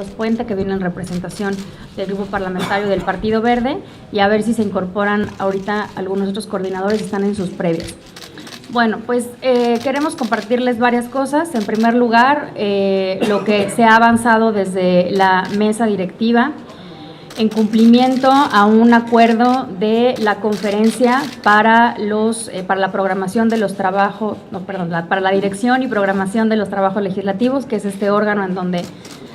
Puente, que viene en representación del grupo parlamentario del Partido Verde, y a ver si se incorporan ahorita algunos otros coordinadores que están en sus previas. Bueno, pues queremos compartirles varias cosas. En primer lugar, lo que se ha avanzado desde la mesa directiva en cumplimiento a un acuerdo de la conferencia para la programación de los trabajos, para la dirección y programación de los trabajos legislativos, que es este órgano en donde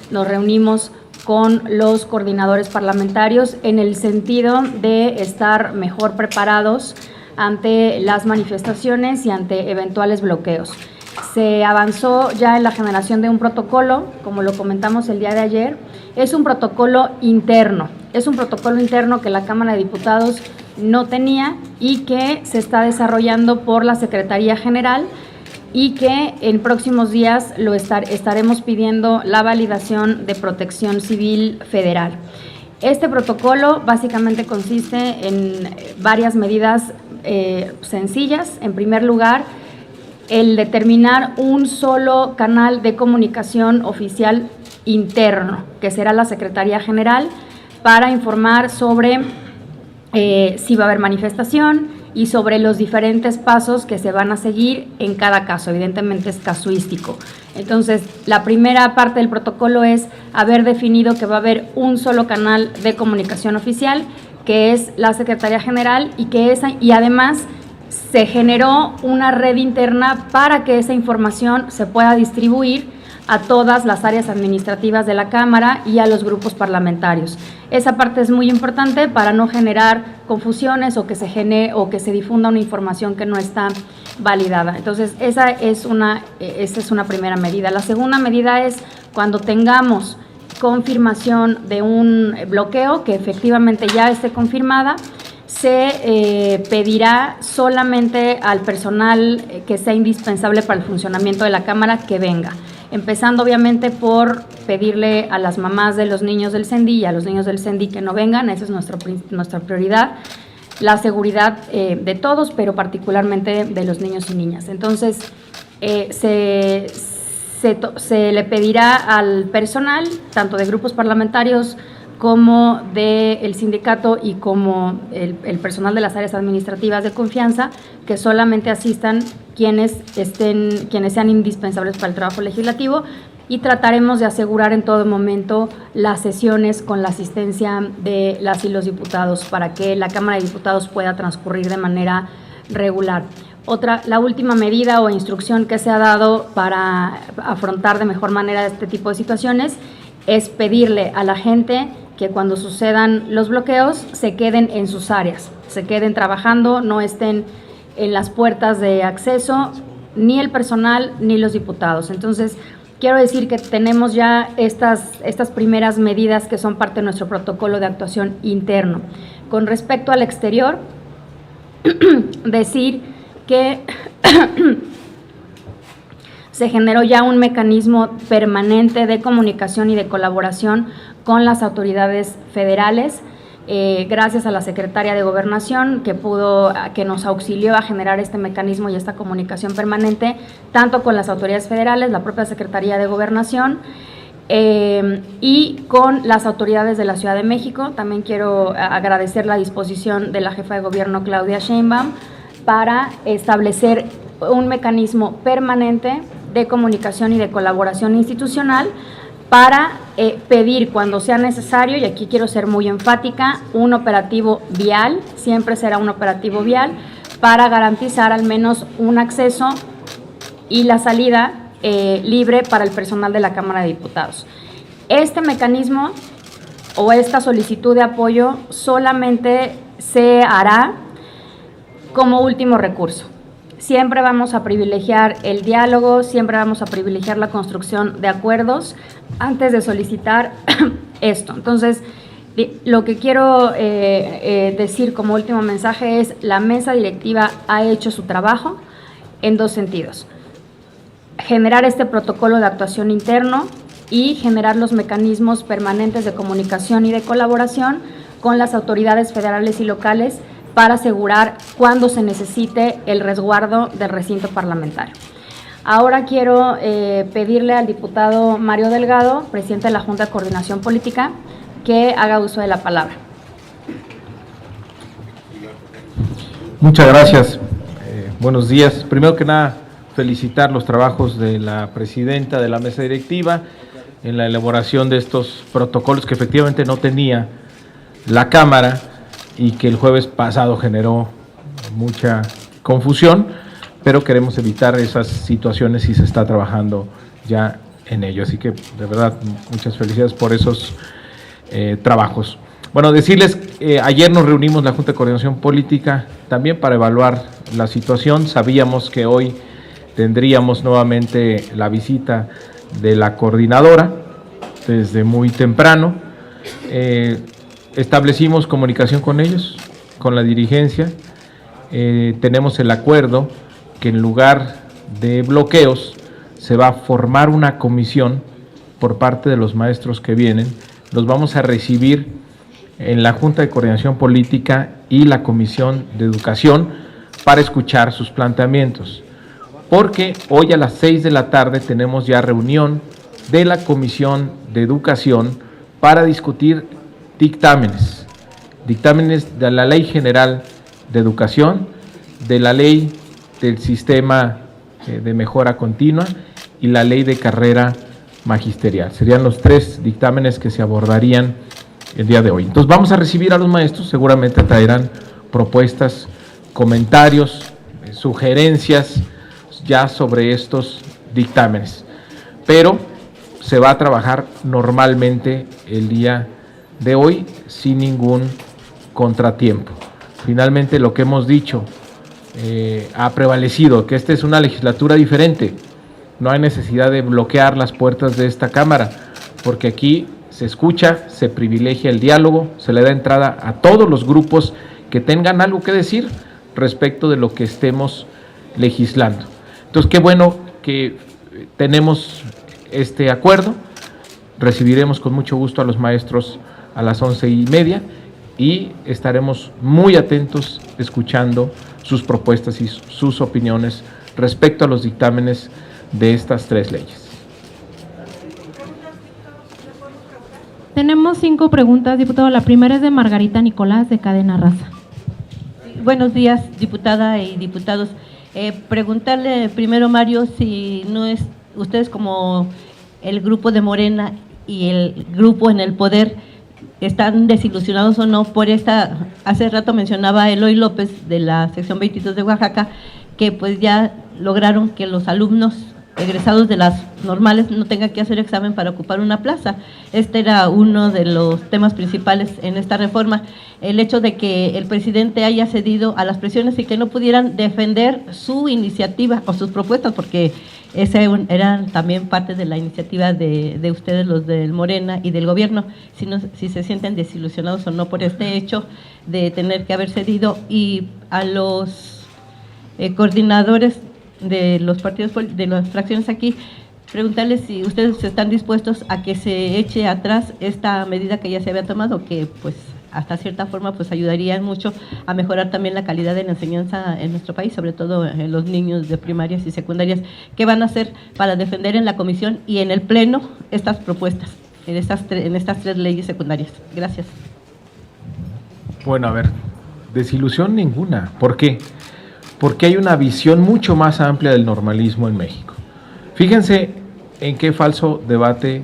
nos reunimos con los coordinadores parlamentarios en el sentido de estar mejor preparados ante las manifestaciones y ante eventuales bloqueos. Se avanzó ya en la generación de un protocolo, como lo comentamos el día de ayer. Es un protocolo interno que la Cámara de Diputados no tenía y que se está desarrollando por la Secretaría General, y que en próximos días estaremos pidiendo la validación de Protección Civil Federal. Este protocolo básicamente consiste en varias medidas sencillas. En primer lugar, el determinar un solo canal de comunicación oficial interno, que será la Secretaría General, para informar sobre si va a haber manifestación y sobre los diferentes pasos que se van a seguir en cada caso. Evidentemente es casuístico. Entonces, la primera parte del protocolo es haber definido que va a haber un solo canal de comunicación oficial, que es la Secretaría General, y además se generó una red interna para que esa información se pueda distribuir a todas las áreas administrativas de la Cámara y a los grupos parlamentarios. Esa parte es muy importante para no generar confusiones o que se difunda una información que no está validada. Entonces, esa es una primera medida. La segunda medida es cuando tengamos confirmación de un bloqueo, que efectivamente ya esté confirmada, se pedirá solamente al personal que sea indispensable para el funcionamiento de la Cámara que venga, empezando obviamente por pedirle a las mamás de los niños del CENDI y a los niños del CENDI que no vengan. Esa es nuestra prioridad, la seguridad de todos, pero particularmente de los niños y niñas. Entonces, se le pedirá al personal, tanto de grupos parlamentarios como del sindicato y como el personal de las áreas administrativas de confianza, que solamente asistan quienes sean indispensables para el trabajo legislativo, y trataremos de asegurar en todo momento las sesiones con la asistencia de las y los diputados para que la Cámara de Diputados pueda transcurrir de manera regular. La última medida o instrucción que se ha dado para afrontar de mejor manera este tipo de situaciones es pedirle a la gente que cuando sucedan los bloqueos se queden en sus áreas, se queden trabajando, no estén en las puertas de acceso, ni el personal ni los diputados. Entonces, quiero decir que tenemos ya estas primeras medidas que son parte de nuestro protocolo de actuación interno. Con respecto al exterior, decir que se generó ya un mecanismo permanente de comunicación y de colaboración con las autoridades federales, gracias a la Secretaria de Gobernación, que nos auxilió a generar este mecanismo y esta comunicación permanente, tanto con las autoridades federales, la propia Secretaría de Gobernación, y con las autoridades de la Ciudad de México. También quiero agradecer la disposición de la jefa de gobierno, Claudia Sheinbaum, para establecer un mecanismo permanente de comunicación y de colaboración institucional para pedir cuando sea necesario, y aquí quiero ser muy enfática, un operativo vial, siempre será un operativo vial, para garantizar al menos un acceso y la salida libre para el personal de la Cámara de Diputados. Este mecanismo o esta solicitud de apoyo solamente se hará como último recurso. Siempre vamos a privilegiar el diálogo, siempre vamos a privilegiar la construcción de acuerdos antes de solicitar esto. Entonces, lo que quiero decir como último mensaje es: la mesa directiva ha hecho su trabajo en dos sentidos: generar este protocolo de actuación interno y generar los mecanismos permanentes de comunicación y de colaboración con las autoridades federales y locales para asegurar cuando se necesite el resguardo del recinto parlamentario. Ahora quiero pedirle al diputado Mario Delgado, presidente de la Junta de Coordinación Política, que haga uso de la palabra. Muchas gracias. Buenos días. Primero que nada, felicitar los trabajos de la presidenta de la mesa directiva en la elaboración de estos protocolos que efectivamente no tenía la Cámara y que el jueves pasado generó mucha confusión, pero queremos evitar esas situaciones y se está trabajando ya en ello. Así que, de verdad, muchas felicidades por esos trabajos. Bueno, decirles, ayer nos reunimos la Junta de Coordinación Política también para evaluar la situación. Sabíamos que hoy tendríamos nuevamente la visita de la coordinadora desde muy temprano. Establecimos comunicación con ellos, con la dirigencia. Tenemos el acuerdo que en lugar de bloqueos se va a formar una comisión por parte de los maestros que vienen. Los vamos a recibir en la Junta de Coordinación Política y la Comisión de Educación para escuchar sus planteamientos, porque hoy a las 6 de la tarde tenemos ya reunión de la Comisión de Educación para discutir dictámenes de la Ley General de Educación, de la Ley del Sistema de Mejora Continua y la Ley de Carrera Magisterial. Serían los 3 dictámenes que se abordarían el día de hoy. Entonces vamos a recibir a los maestros, seguramente traerán propuestas, comentarios, sugerencias ya sobre estos dictámenes, pero se va a trabajar normalmente el día de hoy sin ningún contratiempo. Finalmente, lo que hemos dicho ha prevalecido, que esta es una legislatura diferente. No hay necesidad de bloquear las puertas de esta Cámara, porque aquí se escucha, se privilegia el diálogo, se le da entrada a todos los grupos que tengan algo que decir respecto de lo que estemos legislando. Entonces, qué bueno que tenemos este acuerdo. Recibiremos con mucho gusto a los maestros a las 11:30 y estaremos muy atentos escuchando sus propuestas y sus opiniones respecto a los dictámenes de estas 3 leyes. Tenemos 5 preguntas, diputado. La primera es de Margarita Nicolás, de Cadena Raza. Buenos días, diputada y diputados. Preguntarle primero, Mario, si no es ustedes como el grupo de Morena y el grupo en el poder están desilusionados o no por esta, hace rato mencionaba Eloy López de la sección 22 de Oaxaca, que pues ya lograron que los alumnos egresados de las normales no tengan que hacer examen para ocupar una plaza. Este era uno de los temas principales en esta reforma, el hecho de que el presidente haya cedido a las presiones y que no pudieran defender su iniciativa o sus propuestas, porque esa eran también parte de la iniciativa de ustedes, los del Morena y del gobierno, si se sienten desilusionados o no por este hecho de tener que haber cedido. Y a los coordinadores de los partidos, de las fracciones aquí, preguntarles si ustedes están dispuestos a que se eche atrás esta medida que ya se había tomado, que pues hasta cierta forma pues ayudaría mucho a mejorar también la calidad de la enseñanza en nuestro país, sobre todo en los niños de primarias y secundarias. ¿Qué van a hacer para defender en la comisión y en el pleno estas propuestas, en estas 3 leyes secundarias? Gracias. Bueno, a ver, desilusión ninguna. ¿Por qué? Porque hay una visión mucho más amplia del normalismo en México. Fíjense en qué falso debate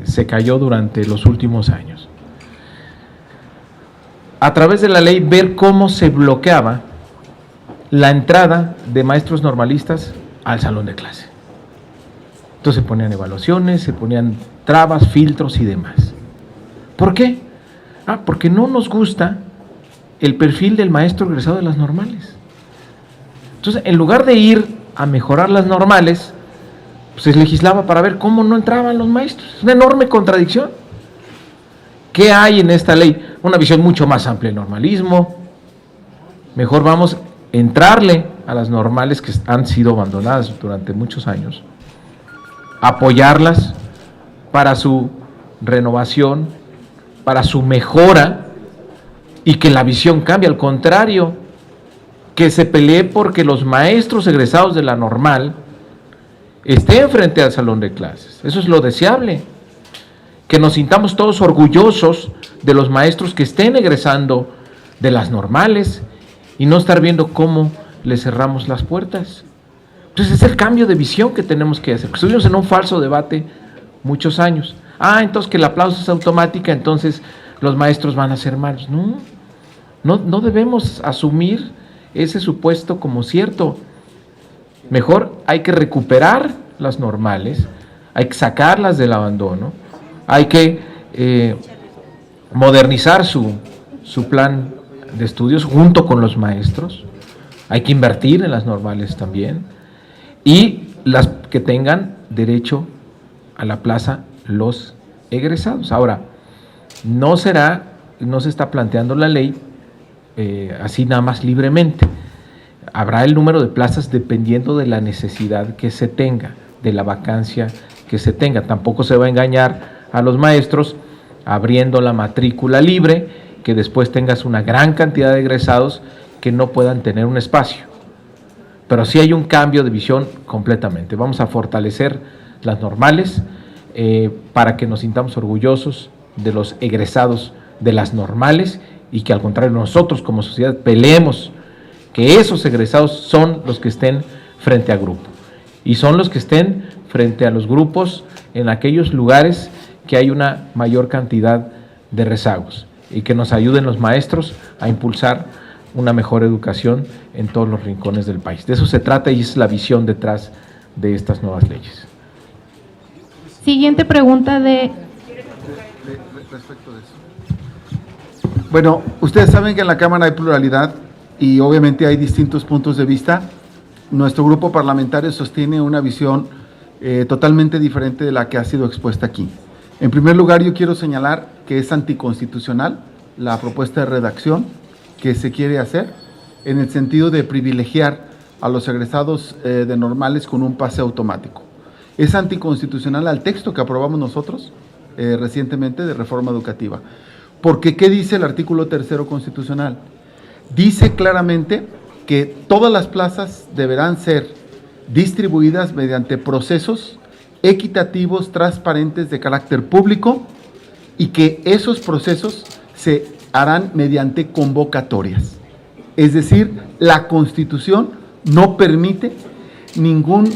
se cayó durante los últimos años. A través de la ley, ver cómo se bloqueaba la entrada de maestros normalistas al salón de clase. Entonces se ponían evaluaciones, se ponían trabas, filtros y demás. ¿Por qué? Porque no nos gusta el perfil del maestro egresado de las normales. Entonces, en lugar de ir a mejorar las normales, pues se legislaba para ver cómo no entraban los maestros. Es una enorme contradicción. ¿Qué hay en esta ley? Una visión mucho más amplia del normalismo. Mejor vamos a entrarle a las normales que han sido abandonadas durante muchos años, apoyarlas para su renovación, para su mejora, y que la visión cambie. Al contrario, que se pelee porque los maestros egresados de la normal estén frente al salón de clases. Eso es lo deseable. Que nos sintamos todos orgullosos de los maestros que estén egresando de las normales y no estar viendo cómo les cerramos las puertas. Entonces es el cambio de visión que tenemos que hacer. Estuvimos en un falso debate muchos años. Entonces que el aplauso es automática, entonces los maestros van a ser malos. No debemos asumir ese supuesto como cierto. Mejor hay que recuperar las normales, hay que sacarlas del abandono, hay que modernizar su plan de estudios junto con los maestros, hay que invertir en las normales también, y las que tengan derecho a la plaza los egresados. Ahora, no se está planteando la ley así nada más libremente. Habrá el número de plazas dependiendo de la necesidad que se tenga, de la vacancia que se tenga. Tampoco se va a engañar a los maestros abriendo la matrícula libre, que después tengas una gran cantidad de egresados que no puedan tener un espacio. Pero sí hay un cambio de visión completamente. Vamos a fortalecer las normales para que nos sintamos orgullosos de los egresados de las normales y que al contrario nosotros como sociedad peleemos que esos egresados son los que estén frente a grupo y son los que estén frente a los grupos en aquellos lugares que hay una mayor cantidad de rezagos y que nos ayuden los maestros a impulsar una mejor educación en todos los rincones del país. De eso se trata y es la visión detrás de estas nuevas leyes. Siguiente pregunta de... Respecto de eso. Bueno, ustedes saben que en la Cámara hay pluralidad y obviamente hay distintos puntos de vista. Nuestro grupo parlamentario sostiene una visión totalmente diferente de la que ha sido expuesta aquí. En primer lugar, yo quiero señalar que es anticonstitucional la propuesta de redacción que se quiere hacer en el sentido de privilegiar a los egresados de normales con un pase automático. Es anticonstitucional al texto que aprobamos nosotros recientemente de reforma educativa. Porque, ¿qué dice el artículo 3º constitucional? Dice claramente que todas las plazas deberán ser distribuidas mediante procesos equitativos, transparentes, de carácter público, y que esos procesos se harán mediante convocatorias. Es decir, la Constitución no permite ningún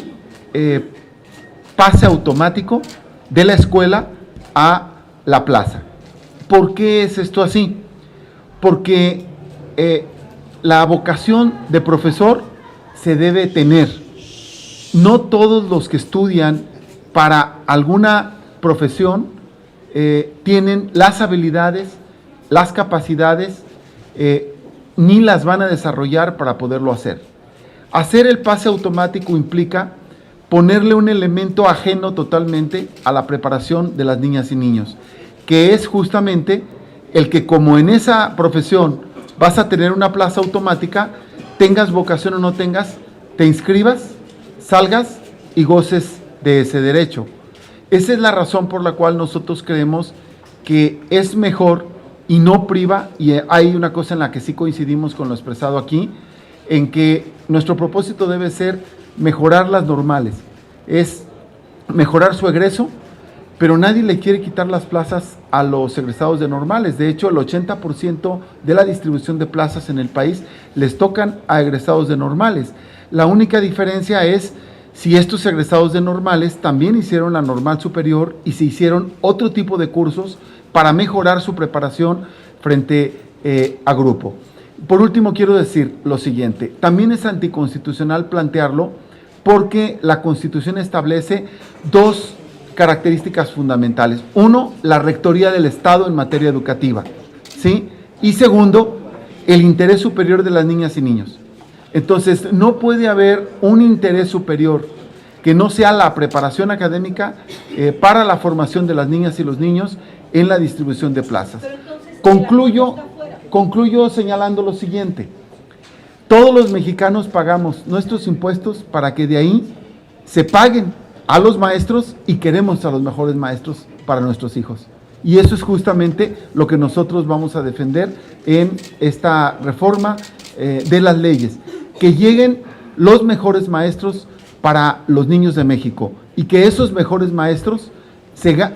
pase automático de la escuela a la plaza. ¿Por qué es esto así? Porque la vocación de profesor se debe tener. No todos los que estudian para alguna profesión tienen las habilidades, las capacidades, ni las van a desarrollar para poderlo hacer. Hacer el pase automático implica ponerle un elemento ajeno totalmente a la preparación de las niñas y niños, que es justamente el que, como en esa profesión vas a tener una plaza automática, tengas vocación o no tengas, te inscribas, salgas y goces de ese derecho. Esa es la razón por la cual nosotros creemos que es mejor y no priva, y hay una cosa en la que sí coincidimos con lo expresado aquí, en que nuestro propósito debe ser mejorar las normales, es mejorar su egreso, pero nadie le quiere quitar las plazas a los egresados de normales. De hecho, el 80% de la distribución de plazas en el país les tocan a egresados de normales. La única diferencia es si estos egresados de normales también hicieron la normal superior y se hicieron otro tipo de cursos para mejorar su preparación frente a grupo. Por último, quiero decir lo siguiente: también es anticonstitucional plantearlo porque la Constitución establece dos características fundamentales. Uno, la rectoría del Estado en materia educativa, ¿sí? Y segundo, el interés superior de las niñas y niños. Entonces, no puede haber un interés superior que no sea la preparación académica para la formación de las niñas y los niños en la distribución de plazas. Concluyo señalando lo siguiente: todos los mexicanos pagamos nuestros impuestos para que de ahí se paguen a los maestros, y queremos a los mejores maestros para nuestros hijos. Y eso es justamente lo que nosotros vamos a defender en esta reforma de las leyes, que lleguen los mejores maestros para los niños de México y que esos mejores maestros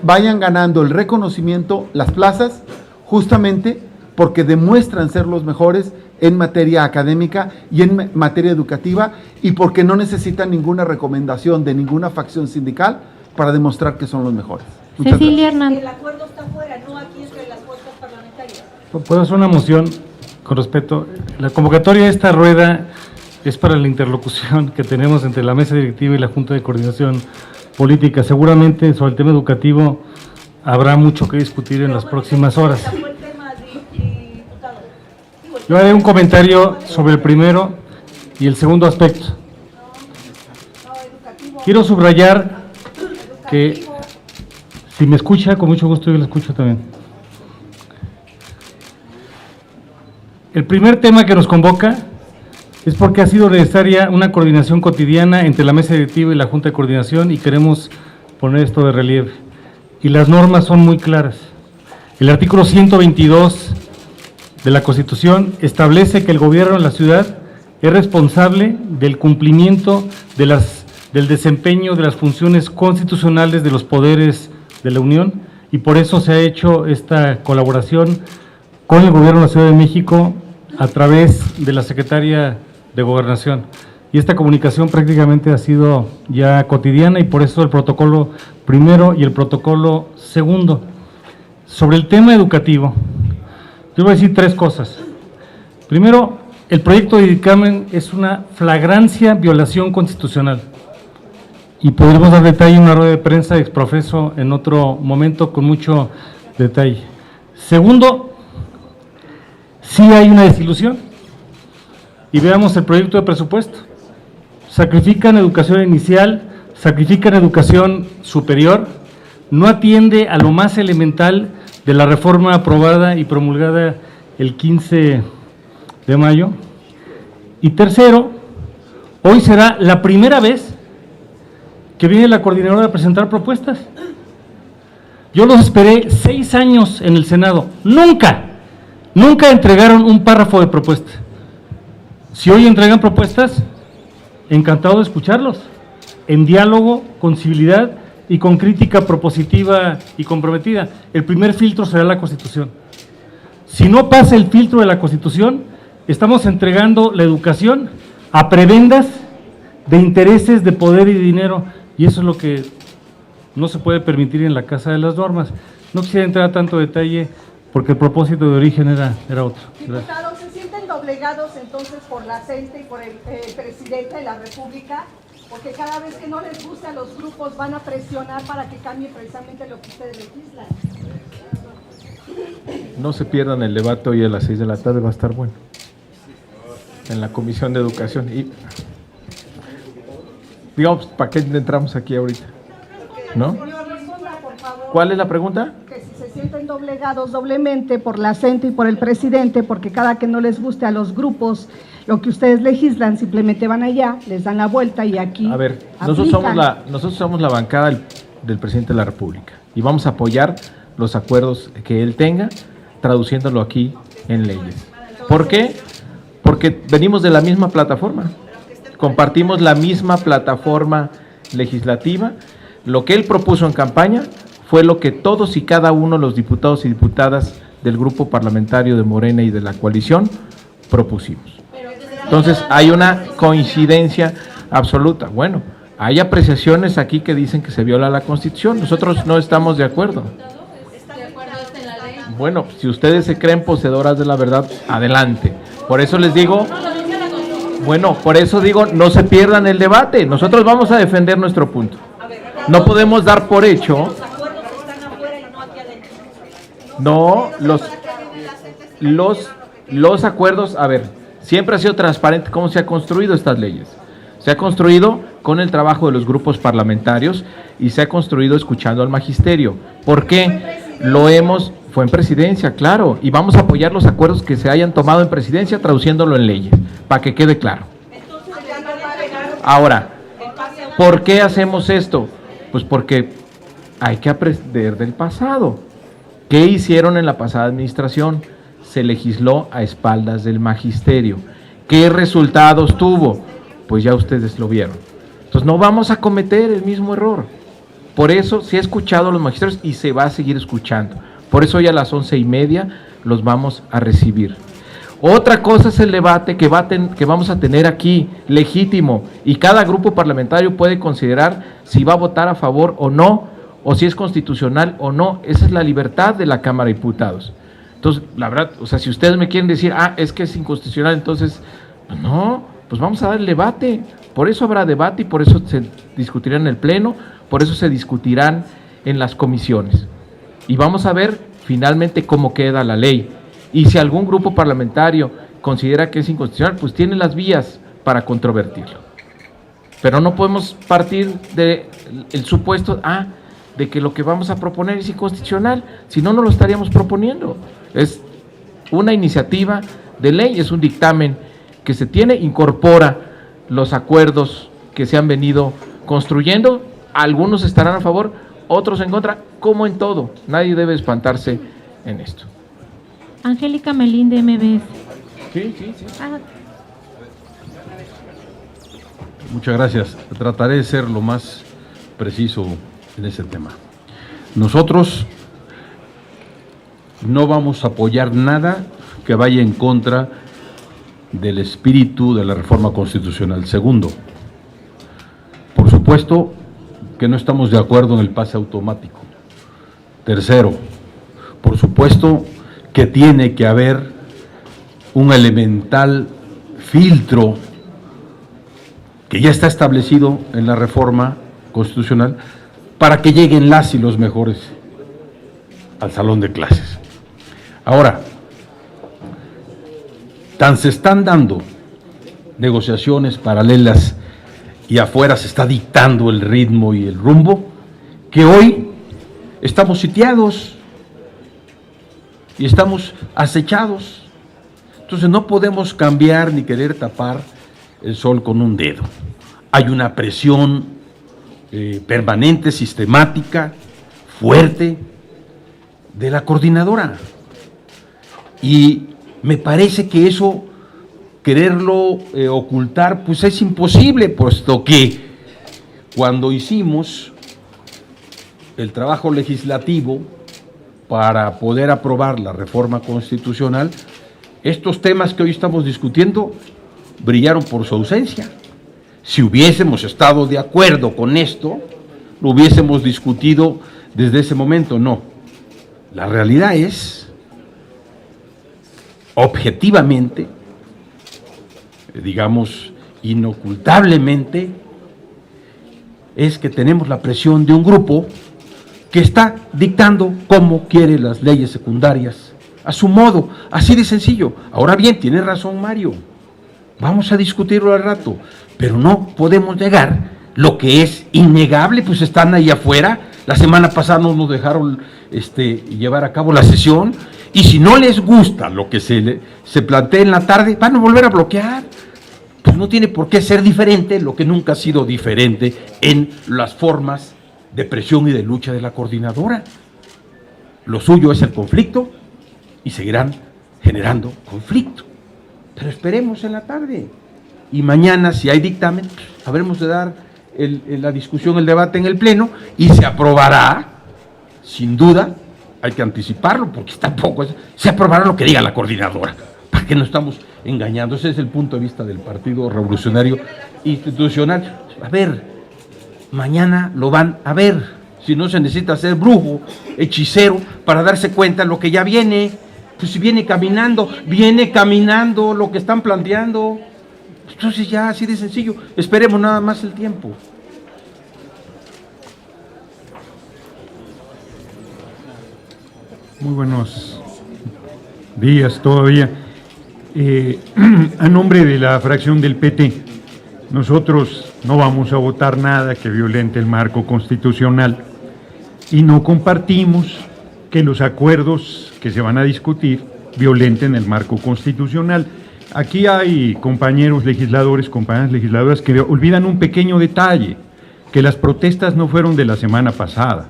vayan ganando el reconocimiento, las plazas, justamente porque demuestran ser los mejores en materia académica y en materia educativa y porque no necesitan ninguna recomendación de ninguna facción sindical para demostrar que son los mejores. Muchas Cecilia gracias. Hernández. El acuerdo está fuera, no aquí entre las fuerzas parlamentarias. ¿Puedo hacer una moción con respecto? La convocatoria de esta rueda es para la interlocución que tenemos entre la mesa directiva y la Junta de Coordinación Política. Seguramente sobre el tema educativo habrá mucho que discutir en las próximas horas. Fue el tema, diputado. Yo haré un comentario sobre el primero y el segundo aspecto. Quiero subrayar que, si me escucha, con mucho gusto yo le escucho también. El primer tema que nos convoca es porque ha sido necesaria una coordinación cotidiana entre la mesa directiva y la Junta de Coordinación y queremos poner esto de relieve. Y las normas son muy claras. El artículo 122 de la Constitución establece que el gobierno de la ciudad es responsable del cumplimiento del desempeño de las funciones constitucionales de los poderes de la Unión y por eso se ha hecho esta colaboración con el gobierno de la Ciudad de México a través de la Secretaría de Gobernación. Y esta comunicación prácticamente ha sido ya cotidiana y por eso el protocolo primero y el protocolo segundo. Sobre el tema educativo, yo voy a decir tres cosas. Primero, el proyecto de dictamen es una flagrancia violación constitucional. Y podremos dar detalle en una rueda de prensa exprofeso en otro momento con mucho detalle. Segundo, sí hay una desilusión. Y veamos el proyecto de presupuesto. Sacrifican educación inicial, sacrifican educación superior, no atiende a lo más elemental de la reforma aprobada y promulgada el 15 de mayo. Y tercero, hoy será la primera vez que viene la coordinadora a presentar propuestas. Yo los esperé 6 años en el Senado, nunca entregaron un párrafo de propuesta. Si hoy entregan propuestas, encantado de escucharlos, en diálogo, con civilidad y con crítica propositiva y comprometida. El primer filtro será la Constitución. Si no pasa el filtro de la Constitución, estamos entregando la educación a prebendas de intereses de poder y de dinero, y eso es lo que no se puede permitir en la Casa de las Normas. No quisiera entrar a tanto detalle porque el propósito de origen era otro. Gracias. Diputados, ¿se sienten doblegados entonces por la CENTE y por el presidente de la República? Porque cada vez que no les guste a los grupos van a presionar para que cambie precisamente lo que ustedes legislan. No se pierdan el debate hoy a las 6 de la tarde, va a estar bueno. En la Comisión de Educación. Y digamos, ¿para qué entramos aquí ahorita? ¿No? Señor, responda, por favor. ¿Cuál es la pregunta? Que si se sienten doblegados doblemente por la CENTE y por el presidente, porque cada que no les guste a los grupos lo que ustedes legislan, simplemente van allá, les dan la vuelta y aquí A ver, aplican. nosotros somos la bancada del presidente de la República y vamos a apoyar los acuerdos que él tenga, traduciéndolo aquí en leyes. ¿Por qué? Porque venimos de la misma plataforma, compartimos la misma plataforma legislativa. Lo que él propuso en campaña fue lo que todos y cada uno de los diputados y diputadas del grupo parlamentario de Morena y de la coalición propusimos. Entonces hay una coincidencia absoluta. Bueno, hay apreciaciones aquí que dicen que se viola la Constitución. Nosotros no estamos de acuerdo. Bueno, si ustedes se creen poseedoras de la verdad, adelante. Por eso les digo, bueno, por eso digo, no se pierdan el debate. Nosotros vamos a defender nuestro punto. No podemos dar por hecho. Los acuerdos están afuera y no aquí adentro. No, los acuerdos, a ver, siempre ha sido transparente cómo se ha construido estas leyes. Se ha construido con el trabajo de los grupos parlamentarios y se ha construido escuchando al magisterio. ¿Por qué? Fue en presidencia, claro, y vamos a apoyar los acuerdos que se hayan tomado en presidencia traduciéndolo en leyes, para que quede claro. Ahora, ¿por qué hacemos esto? Pues porque hay que aprender del pasado. ¿Qué hicieron en la pasada administración? Se legisló a espaldas del magisterio. ¿Qué resultados tuvo? Pues ya ustedes lo vieron. Entonces no vamos a cometer el mismo error. Por eso se ha escuchado a los magistrados y se va a seguir escuchando. Por eso hoy a las 11:30 los vamos a recibir. Otra cosa es el debate que vamos a tener aquí, legítimo, y cada grupo parlamentario puede considerar si va a votar a favor o no, o si es constitucional o no. Esa es la libertad de la Cámara de Diputados. Entonces, la verdad, o sea, si ustedes me quieren decir, es que es inconstitucional, entonces, pues no, pues vamos a dar el debate. Por eso habrá debate y por eso se discutirá en el Pleno, por eso se discutirán en las comisiones. Y vamos a ver finalmente cómo queda la ley. Y si algún grupo parlamentario considera que es inconstitucional, pues tiene las vías para controvertirlo. Pero no podemos partir del supuesto, de que lo que vamos a proponer es inconstitucional, si no, no lo estaríamos proponiendo. Es una iniciativa de ley, es un dictamen que se tiene, incorpora los acuerdos que se han venido construyendo, algunos estarán a favor, otros en contra, como en todo, nadie debe espantarse en esto. Angélica Melín, de MBS. Sí. Muchas gracias. Trataré de ser lo más preciso en ese tema. Nosotros no vamos a apoyar nada que vaya en contra del espíritu de la reforma constitucional. Segundo, por supuesto que no estamos de acuerdo en el pase automático. Tercero, por supuesto que tiene que haber un elemental filtro que ya está establecido en la reforma constitucional para que lleguen las y los mejores al salón de clases. Ahora, tan se están dando negociaciones paralelas y afuera se está dictando el ritmo y el rumbo, que hoy estamos sitiados y estamos acechados. Entonces no podemos cambiar ni querer tapar el sol con un dedo. Hay una presión permanente, sistemática, fuerte de la coordinadora. Y me parece que eso, quererlo ocultar, pues es imposible, puesto que cuando hicimos el trabajo legislativo para poder aprobar la reforma constitucional, estos temas que hoy estamos discutiendo brillaron por su ausencia. Si hubiésemos estado de acuerdo con esto, lo hubiésemos discutido desde ese momento. No. La realidad es, objetivamente, digamos, inocultablemente, es que tenemos la presión de un grupo que está dictando cómo quiere las leyes secundarias, a su modo, así de sencillo. Ahora bien, tiene razón Mario, vamos a discutirlo al rato, pero no podemos negar lo que es innegable, pues están ahí afuera. La semana pasada no nos dejaron llevar a cabo la sesión, y si no les gusta lo que se plantea en la tarde, van a volver a bloquear. Pues no tiene por qué ser diferente lo que nunca ha sido diferente en las formas de presión y de lucha de la coordinadora. Lo suyo es el conflicto y seguirán generando conflicto. Pero esperemos en la tarde. Y mañana, si hay dictamen, habremos de dar la discusión, el debate en el Pleno, y se aprobará, sin duda, hay que anticiparlo, porque tampoco se aprobará lo que diga la coordinadora. ¿Para qué nos estamos engañando? Ese es el punto de vista del Partido Revolucionario Institucional. A ver, mañana lo van a ver. Si no se necesita ser brujo, hechicero, para darse cuenta de lo que ya viene. Pues si viene caminando lo que están planteando. Entonces ya, así de sencillo, esperemos nada más el tiempo. Muy buenos días todavía. A nombre de la fracción del PT, nosotros no vamos a votar nada que violente el marco constitucional y no compartimos que los acuerdos que se van a discutir violenten el marco constitucional. Aquí hay compañeros legisladores, compañeras legisladoras que olvidan un pequeño detalle, que las protestas no fueron de la semana pasada.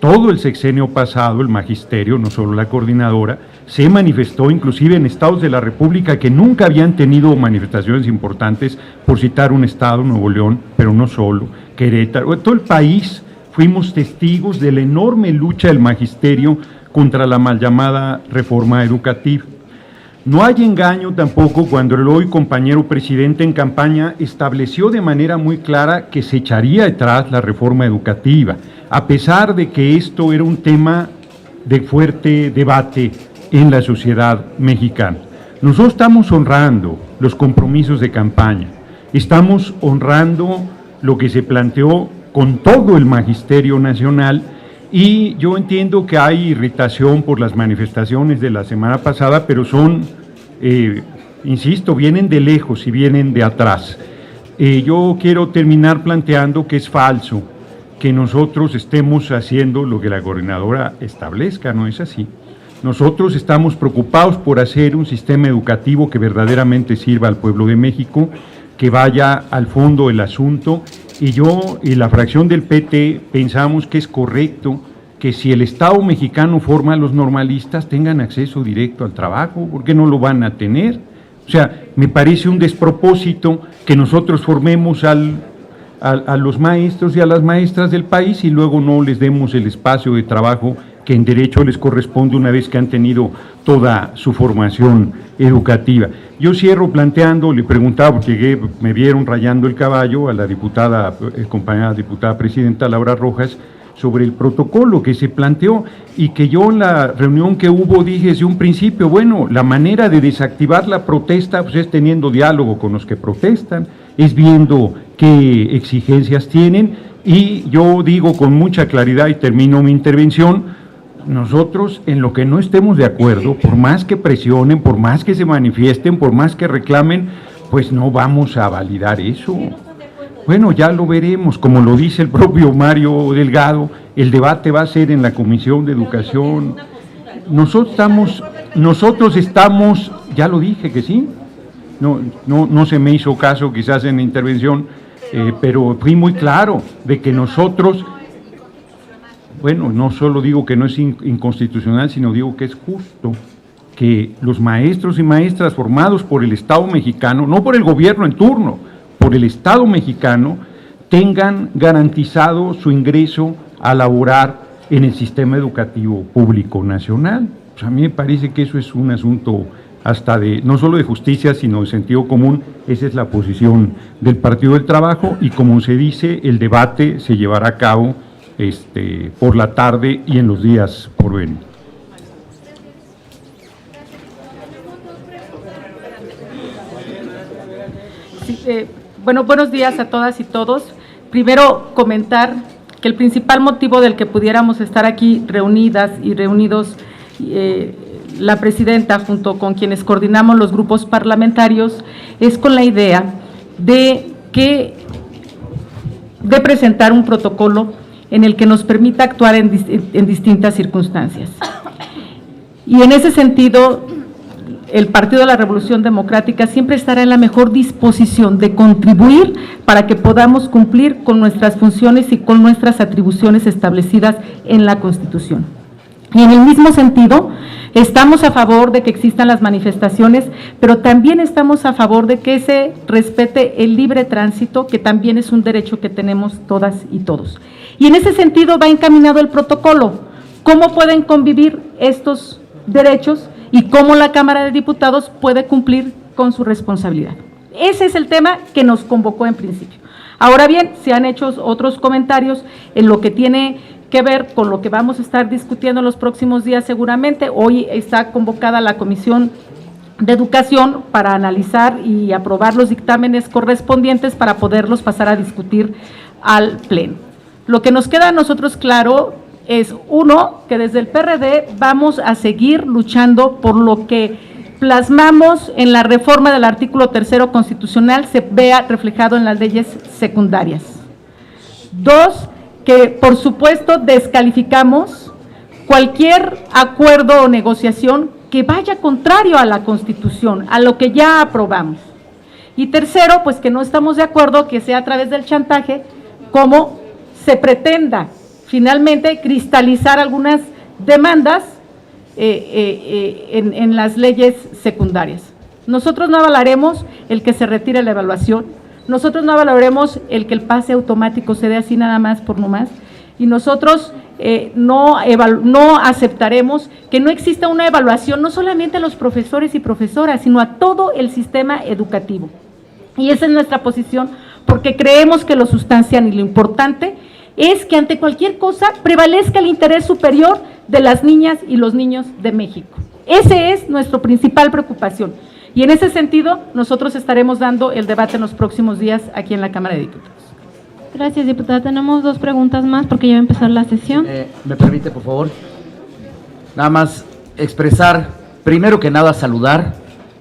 todo el sexenio pasado, el magisterio, no solo la coordinadora, se manifestó inclusive en estados de la República que nunca habían tenido manifestaciones importantes, por citar un estado, Nuevo León, pero no solo, Querétaro, todo el país fuimos testigos de la enorme lucha del magisterio contra la mal llamada reforma educativa. No hay engaño tampoco cuando el hoy compañero presidente en campaña estableció de manera muy clara que se echaría atrás la reforma educativa, a pesar de que esto era un tema de fuerte debate en la sociedad mexicana. Nosotros estamos honrando los compromisos de campaña, estamos honrando lo que se planteó con todo el magisterio nacional, y yo entiendo que hay irritación por las manifestaciones de la semana pasada, pero son, insisto, vienen de lejos y vienen de atrás. Yo quiero terminar planteando que es falso que nosotros estemos haciendo lo que la coordinadora establezca, no es así. Nosotros estamos preocupados por hacer un sistema educativo que verdaderamente sirva al pueblo de México, que vaya al fondo del asunto, y yo y la fracción del PT pensamos que es correcto que si el Estado mexicano forma a los normalistas tengan acceso directo al trabajo, ¿por qué no lo van a tener? O sea, me parece un despropósito que nosotros formemos a los maestros y a las maestras del país y luego no les demos el espacio de trabajo que en derecho les corresponde una vez que han tenido toda su formación educativa. Yo cierro planteando, le preguntaba, porque me vieron rayando el caballo a la diputada, compañera diputada presidenta Laura Rojas, sobre el protocolo que se planteó y que yo en la reunión que hubo dije desde un principio, bueno, la manera de desactivar la protesta pues es teniendo diálogo con los que protestan, es viendo qué exigencias tienen, y yo digo con mucha claridad y termino mi intervención, nosotros en lo que no estemos de acuerdo, por más que presionen, por más que se manifiesten, por más que reclamen, pues no vamos a validar eso. Bueno, ya lo veremos, como lo dice el propio Mario Delgado, el debate va a ser en la Comisión de Educación. Nosotros estamos, ya lo dije que sí, no se me hizo caso quizás en la intervención, pero fui muy claro de que nosotros, bueno, no solo digo que no es inconstitucional, sino digo que es justo que los maestros y maestras formados por el Estado mexicano, no por el gobierno en turno, por el Estado mexicano, tengan garantizado su ingreso a laborar en el sistema educativo público nacional. Pues a mí me parece que eso es un asunto hasta de, no solo de justicia, sino de sentido común. Esa es la posición del Partido del Trabajo, y como se dice, el debate se llevará a cabo por la tarde y en los días por venir. Sí, bueno, buenos días a todas y todos. Primero, comentar que el principal motivo del que pudiéramos estar aquí reunidas y reunidos la presidenta junto con quienes coordinamos los grupos parlamentarios es con la idea de presentar un protocolo en el que nos permita actuar en distintas circunstancias. Y en ese sentido, el Partido de la Revolución Democrática siempre estará en la mejor disposición de contribuir para que podamos cumplir con nuestras funciones y con nuestras atribuciones establecidas en la Constitución. Y en el mismo sentido, estamos a favor de que existan las manifestaciones, pero también estamos a favor de que se respete el libre tránsito, que también es un derecho que tenemos todas y todos. Y en ese sentido va encaminado el protocolo. ¿Cómo pueden convivir estos derechos y cómo la Cámara de Diputados puede cumplir con su responsabilidad? Ese es el tema que nos convocó en principio. Ahora bien, se han hecho otros comentarios en lo que tiene que ver con lo que vamos a estar discutiendo en los próximos días seguramente. Hoy está convocada la Comisión de Educación para analizar y aprobar los dictámenes correspondientes para poderlos pasar a discutir al Pleno. Lo que nos queda a nosotros claro es, uno, que desde el PRD vamos a seguir luchando por lo que plasmamos en la reforma del artículo 3º constitucional se vea reflejado en las leyes secundarias. Dos, que por supuesto descalificamos cualquier acuerdo o negociación que vaya contrario a la Constitución, a lo que ya aprobamos. Y tercero, pues que no estamos de acuerdo que sea a través del chantaje como se pretenda finalmente cristalizar algunas demandas en las leyes secundarias. Nosotros no avalaremos el que se retire la evaluación, nosotros no avalaremos el que el pase automático se dé así nada más por nomás, y nosotros no aceptaremos que no exista una evaluación no solamente a los profesores y profesoras, sino a todo el sistema educativo. Y esa es nuestra posición, porque creemos que lo sustancial y lo importante es que ante cualquier cosa prevalezca el interés superior de las niñas y los niños de México. Esa es nuestra principal preocupación. Y en ese sentido, nosotros estaremos dando el debate en los próximos días aquí en la Cámara de Diputados. Gracias, diputada. Tenemos 2 preguntas más porque ya va a empezar la sesión. ¿Me permite, por favor? Nada más expresar, primero que nada, saludar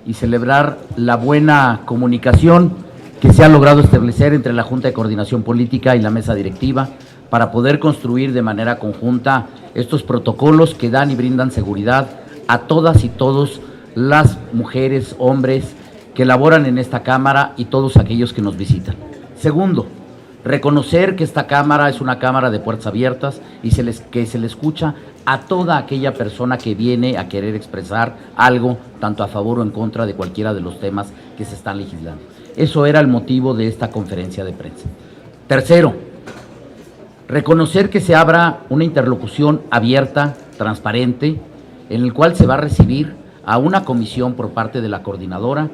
y celebrar la buena comunicación que se ha logrado establecer entre la Junta de Coordinación Política y la mesa directiva para poder construir de manera conjunta estos protocolos que dan y brindan seguridad a todas y todos las mujeres, hombres que laboran en esta Cámara y todos aquellos que nos visitan. Segundo, reconocer que esta Cámara es una Cámara de puertas abiertas y que se le escucha a toda aquella persona que viene a querer expresar algo, tanto a favor o en contra de cualquiera de los temas que se están legislando. Eso era el motivo de esta conferencia de prensa. Tercero, reconocer que se abra una interlocución abierta, transparente, en el cual se va a recibir a una comisión por parte de la coordinadora,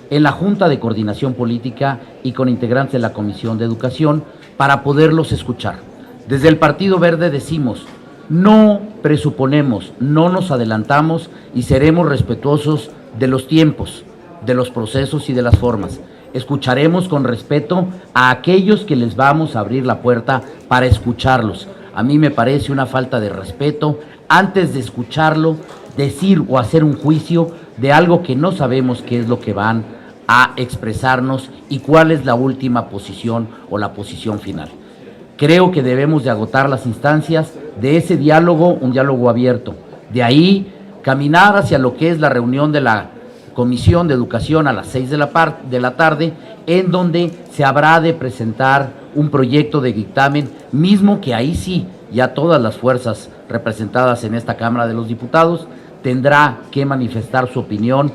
en la Junta de Coordinación Política y con integrantes de la Comisión de Educación para poderlos escuchar. Desde el Partido Verde decimos, no presuponemos, no nos adelantamos y seremos respetuosos de los tiempos, de los procesos y de las formas. Escucharemos con respeto a aquellos que les vamos a abrir la puerta para escucharlos. A mí me parece una falta de respeto, antes de escucharlo, decir o hacer un juicio de algo que no sabemos qué es lo que van a expresarnos y cuál es la última posición o la posición final. Creo que debemos de agotar las instancias de ese diálogo, un diálogo abierto. De ahí, caminar hacia lo que es la reunión de la Comisión de Educación a las 6 de la tarde, en donde se habrá de presentar un proyecto de dictamen, mismo que ahí sí, ya todas las fuerzas representadas en esta Cámara de los Diputados tendrá que manifestar su opinión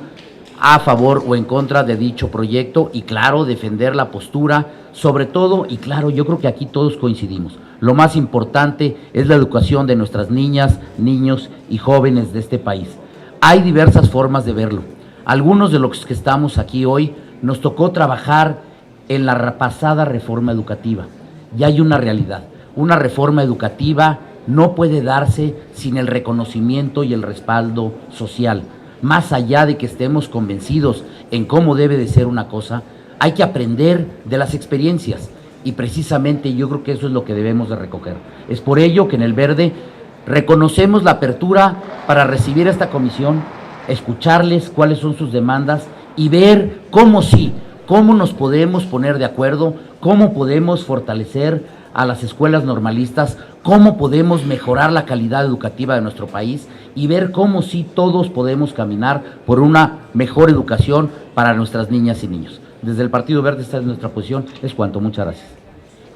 a favor o en contra de dicho proyecto y, claro, defender la postura, sobre todo, y claro, yo creo que aquí todos coincidimos, lo más importante es la educación de nuestras niñas, niños y jóvenes de este país. Hay diversas formas de verlo. Algunos de los que estamos aquí hoy nos tocó trabajar en la pasada reforma educativa. Ya hay una realidad. Una reforma educativa no puede darse sin el reconocimiento y el respaldo social. Más allá de que estemos convencidos en cómo debe de ser una cosa, hay que aprender de las experiencias y precisamente yo creo que eso es lo que debemos de recoger. Es por ello que en el Verde reconocemos la apertura para recibir a esta comisión, escucharles cuáles son sus demandas y ver cómo nos podemos poner de acuerdo, cómo podemos fortalecer a las escuelas normalistas, cómo podemos mejorar la calidad educativa de nuestro país y ver cómo todos podemos caminar por una mejor educación para nuestras niñas y niños. Desde el Partido Verde esta es nuestra posición. Es cuanto. Muchas gracias.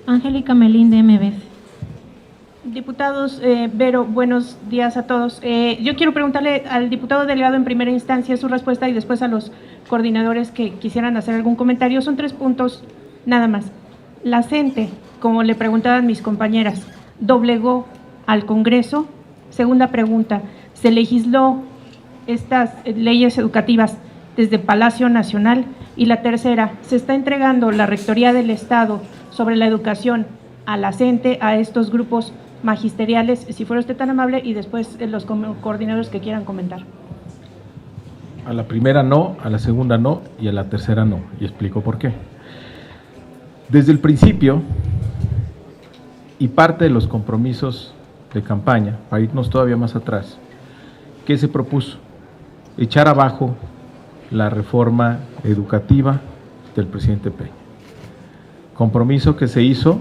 Angélica Melín, de MBS. Diputados, Vero, buenos días a todos. Yo quiero preguntarle al diputado delegado en primera instancia su respuesta y después a los coordinadores que quisieran hacer algún comentario. Son 3 puntos nada más. La CENTE, como le preguntaban mis compañeras, doblegó al Congreso. Segunda pregunta, ¿se legisló estas leyes educativas desde Palacio Nacional? Y la tercera, ¿se está entregando la Rectoría del Estado sobre la educación a la CENTE, a estos grupos magisteriales? Si fuera usted tan amable, y después los coordinadores que quieran comentar. A la primera no, a la segunda no y a la tercera no, y explico por qué. Desde el principio, y parte de los compromisos de campaña, para irnos todavía más atrás, ¿qué se propuso? Echar abajo la reforma educativa del presidente Peña. Compromiso que se hizo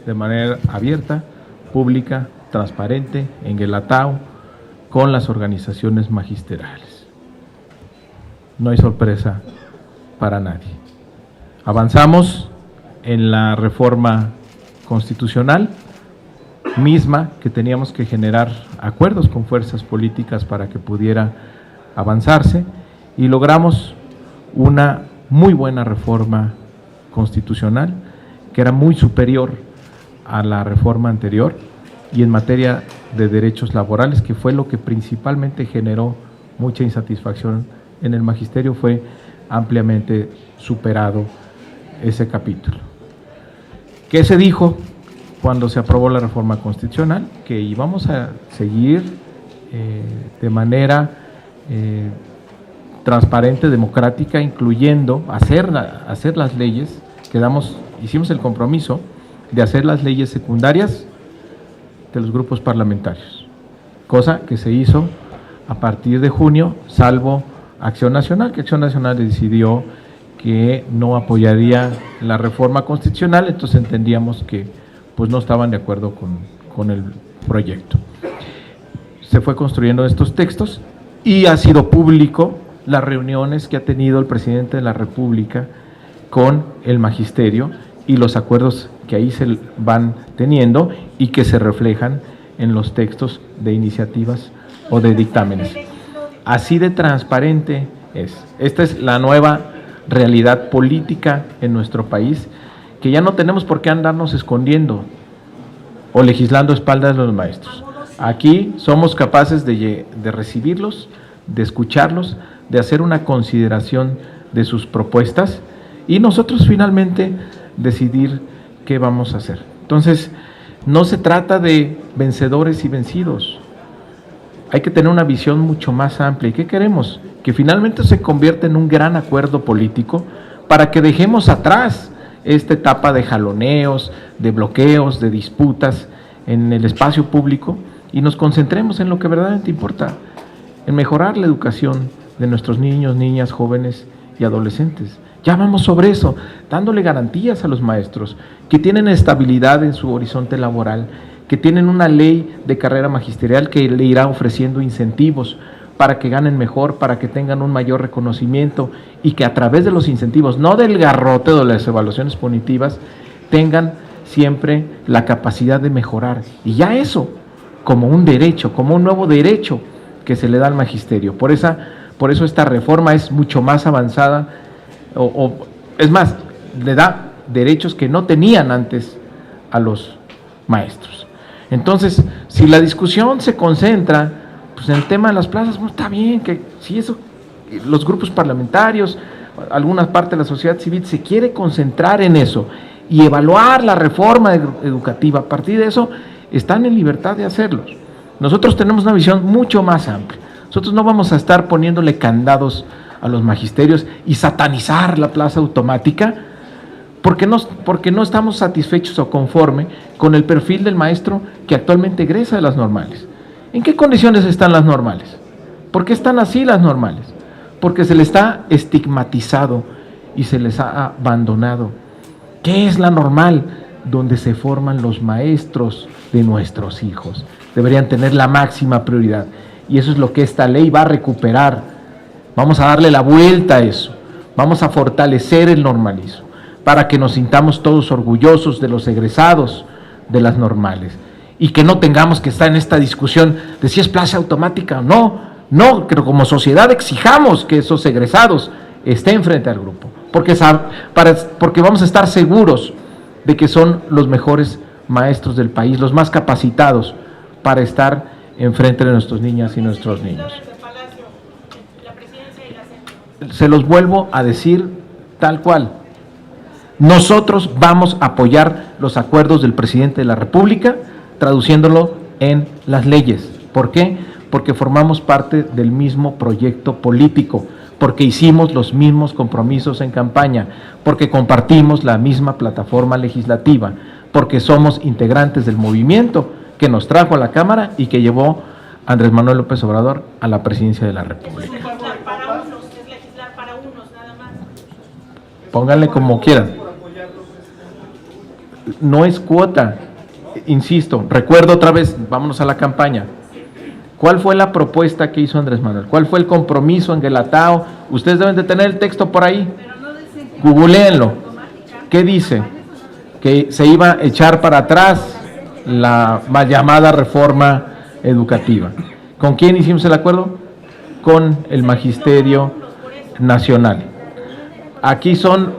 de manera abierta, pública, transparente, en Guelatao, con las organizaciones magisteriales. No hay sorpresa para nadie. Avanzamos en la reforma constitucional, misma que teníamos que generar acuerdos con fuerzas políticas para que pudiera avanzarse, y logramos una muy buena reforma constitucional que era muy superior a la reforma anterior, y en materia de derechos laborales, que fue lo que principalmente generó mucha insatisfacción en el magisterio, fue ampliamente superado ese capítulo. ¿Qué se dijo cuando se aprobó la reforma constitucional? Que íbamos a seguir de manera transparente, democrática, incluyendo hacer las leyes. Hicimos el compromiso de hacer las leyes secundarias de los grupos parlamentarios, cosa que se hizo a partir de junio, salvo Acción Nacional, que Acción Nacional decidió que no apoyaría la reforma constitucional, entonces entendíamos que pues no estaban de acuerdo con el proyecto. Se fue construyendo estos textos y ha sido público las reuniones que ha tenido el presidente de la República con el magisterio y los acuerdos que ahí se van teniendo y que se reflejan en los textos de iniciativas o de dictámenes. Así de transparente es. Esta es la nueva realidad política en nuestro país, que ya no tenemos por qué andarnos escondiendo o legislando a espaldas de los maestros. Aquí somos capaces de recibirlos, de escucharlos, de hacer una consideración de sus propuestas y nosotros finalmente decidir qué vamos a hacer. Entonces, no se trata de vencedores y vencidos. Hay que tener una visión mucho más amplia. ¿Y qué queremos? Que finalmente se convierta en un gran acuerdo político para que dejemos atrás esta etapa de jaloneos, de bloqueos, de disputas en el espacio público y nos concentremos en lo que verdaderamente importa, en mejorar la educación de nuestros niños, niñas, jóvenes y adolescentes. Ya vamos sobre eso, dándole garantías a los maestros que tienen estabilidad en su horizonte laboral, que tienen una ley de carrera magisterial que le irá ofreciendo incentivos para que ganen mejor, para que tengan un mayor reconocimiento y que a través de los incentivos, no del garrote o de las evaluaciones punitivas, tengan siempre la capacidad de mejorar. Y ya eso, como un derecho, como un nuevo derecho que se le da al magisterio. Por eso esta reforma es mucho más avanzada, es más, le da derechos que no tenían antes a los maestros. Entonces, si la discusión se concentra pues en el tema de las plazas, bueno, está bien que si eso, los grupos parlamentarios, alguna parte de la sociedad civil se quiere concentrar en eso y evaluar la reforma educativa, a partir de eso están en libertad de hacerlos. Nosotros tenemos una visión mucho más amplia. Nosotros no vamos a estar poniéndole candados a los magisterios y satanizar la plaza automática porque no estamos satisfechos o conforme con el perfil del maestro que actualmente egresa de las normales. ¿En qué condiciones están las normales? ¿Por qué están así las normales? Porque se les ha estigmatizado y se les ha abandonado. ¿Qué es la normal? Donde se forman los maestros de nuestros hijos. Deberían tener la máxima prioridad. Y eso es lo que esta ley va a recuperar. Vamos a darle la vuelta a eso. Vamos a fortalecer el normalismo para que nos sintamos todos orgullosos de los egresados de las normales y que no tengamos que estar en esta discusión de si es plaza automática o no. No, pero como sociedad exijamos que esos egresados estén frente al grupo, porque vamos a estar seguros de que son los mejores maestros del país, los más capacitados para estar enfrente de nuestras niñas y nuestros niños. Se los vuelvo a decir tal cual. Nosotros vamos a apoyar los acuerdos del presidente de la República, traduciéndolo en las leyes. ¿Por qué? Porque formamos parte del mismo proyecto político, porque hicimos los mismos compromisos en campaña, porque compartimos la misma plataforma legislativa, porque somos integrantes del movimiento que nos trajo a la Cámara y que llevó a Andrés Manuel López Obrador a la presidencia de la República. Es legislar para unos, nada más. Pónganle como quieran. No es cuota, insisto, recuerdo otra vez, vámonos a la campaña. ¿Cuál fue la propuesta que hizo Andrés Manuel? ¿Cuál fue el compromiso en Guelatao? Ustedes deben de tener el texto por ahí. Googleenlo. ¿Qué dice? Que se iba a echar para atrás la mal llamada reforma educativa. ¿Con quién hicimos el acuerdo? Con el Magisterio Nacional. Aquí son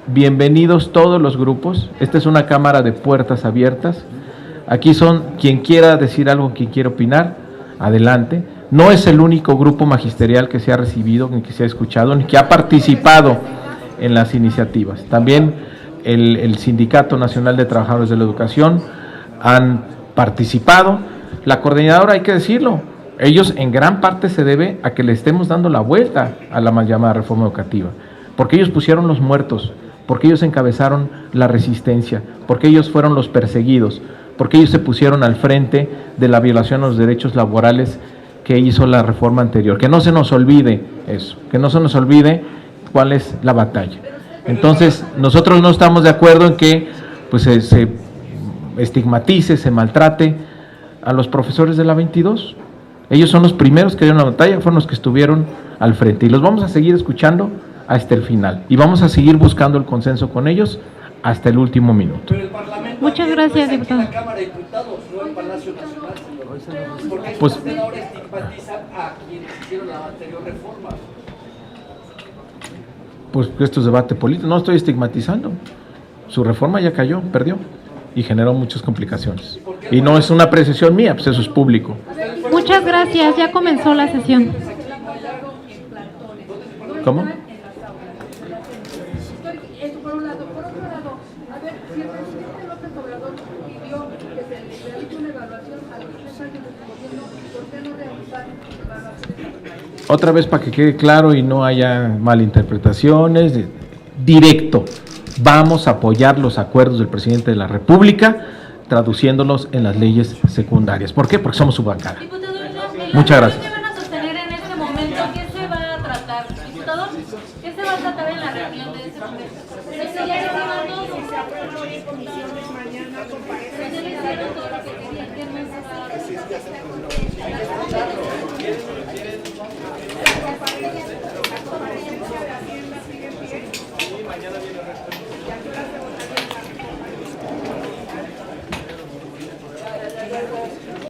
bienvenidos todos los grupos. Esta es una cámara de puertas abiertas. Aquí son quien quiera decir algo, quien quiera opinar, adelante. No es el único grupo magisterial que se ha recibido, ni que se ha escuchado, ni que ha participado en las iniciativas. También el Sindicato Nacional de Trabajadores de la Educación han participado. La coordinadora, hay que decirlo, ellos en gran parte se debe a que le estemos dando la vuelta a la mal llamada reforma educativa, porque ellos pusieron los muertos, porque ellos encabezaron la resistencia, porque ellos fueron los perseguidos, porque ellos se pusieron al frente de la violación a los derechos laborales que hizo la reforma anterior. Que no se nos olvide eso, que no se nos olvide cuál es la batalla. Entonces, nosotros no estamos de acuerdo en que pues, se estigmatice, se maltrate a los profesores de la 22. Ellos son los primeros que dieron la batalla, fueron los que estuvieron al frente. Y los vamos a seguir escuchando hasta el final. Y vamos a seguir buscando el consenso con ellos hasta el último minuto. Muchas gracias, diputado. Pues, pues esto es debate político, no estoy estigmatizando. Su reforma ya cayó, perdió y generó muchas complicaciones. Y no es una apreciación mía, pues eso es público. Muchas gracias, ya comenzó la sesión. ¿Cómo? Eso por un lado. Por otro lado, a ver, si el presidente López Obrador pidió que se realice una evaluación a los 3 años de su gobierno, ¿por qué no realizar evaluaciones? Otra vez para que quede claro y no haya malinterpretaciones, directo, vamos a apoyar los acuerdos del presidente de la República, traduciéndolos en las leyes secundarias. ¿Por qué? Porque somos su bancada. Muchas gracias. ¿Qué van a sostener en este momento? ¿Qué se va a tratar? Diputado, ¿qué se va a tratar en la reunión de este momento? ¿Se ya hicieron todo? ¿Se aprueban hoy en comisiones, mañana comparecen? ¿Ya le hicieron todo lo que querían? ¿Qué más se Mañana viene